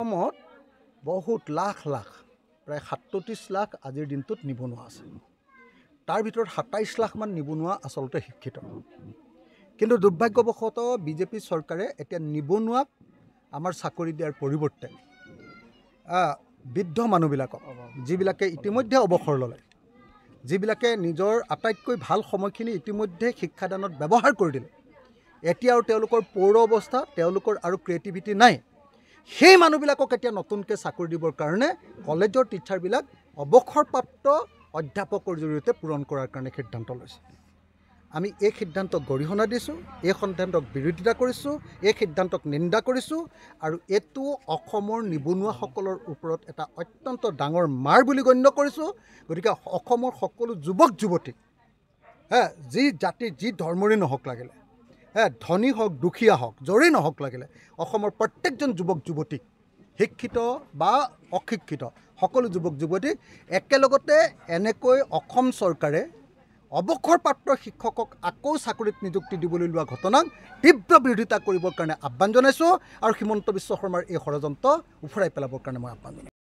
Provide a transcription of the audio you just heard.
অসমত বহুত লাখ প্ৰায় ৩৭ লাখ আজিৰ দিনটোত নিবনুৱা আছে। তাৰ ভিতৰত ২৭ লাখ মান নিবনুৱা আচলতে শিক্ষিত। কিন্তু দুৰ্ভাগ্যবশতঃ বিজেপি চৰকাৰে এতিয়া নিবনুৱাক আমাৰ চাকৰি দিয়াৰ পৰিৱৰ্তে বৃদ্ধ মানুহবিলাকক, যিবিলাকে ইতিমধ্যে অৱসৰ ল'লে, যিবিলাকে নিজৰ আটাইতকৈ ভাল সময়খিনি ইতিমধ্যে শিক্ষাদানত ব্যৱহাৰ কৰি দিলে, এতিয়া আৰু তেওঁলোকৰ পৌৰ অৱস্থা, তেওঁলোকৰ আৰু ক্ৰিয়েটিভিটি নাই। সেই মানুহবিলাকক এতিয়া নতুনকৈ চাকৰি দিবৰ কাৰণে কলেজৰ টিচাৰবিলাক অৱসৰপ্ৰাপ্ত অধ্যাপকৰ জৰিয়তে পূৰণ কৰাৰ কাৰণে সিদ্ধান্ত লৈছে। আমি এই সিদ্ধান্তক গৰিহণা দিছোঁ, এই সিদ্ধান্তক বিৰোধিতা কৰিছোঁ, এই সিদ্ধান্তক নিন্দা কৰিছোঁ, আৰু এইটো অসমৰ নিবনুৱাসকলৰ ওপৰত এটা অত্যন্ত ডাঙৰ মাৰ বুলি গণ্য কৰিছোঁ। গতিকে অসমৰ সকলো যুৱক যুৱতী, যি জাতিৰ যি ধৰ্মৰে নহওক লাগিলে, ধনী হওক দুখীয়া হওক, যৰেই নহওক লাগিলে, অসমৰ প্ৰত্যেকজন যুৱক যুৱতীক, শিক্ষিত বা অশিক্ষিত সকলো যুৱক যুৱতীক একেলগতে এনেকৈ অসম চৰকাৰে অৱসৰপ্ৰাপ্ত শিক্ষকক আকৌ চাকৰিত নিযুক্তি দিবলৈ লোৱা ঘটনাক তীব্ৰ বিৰোধিতা কৰিবৰ কাৰণে আহ্বান জনাইছোঁ, আৰু হিমন্ত বিশ্ব শৰ্মাৰ এই ষড়যন্ত্ৰ উফৰাই পেলাবৰ কাৰণে মই আহ্বান জনাইছোঁ।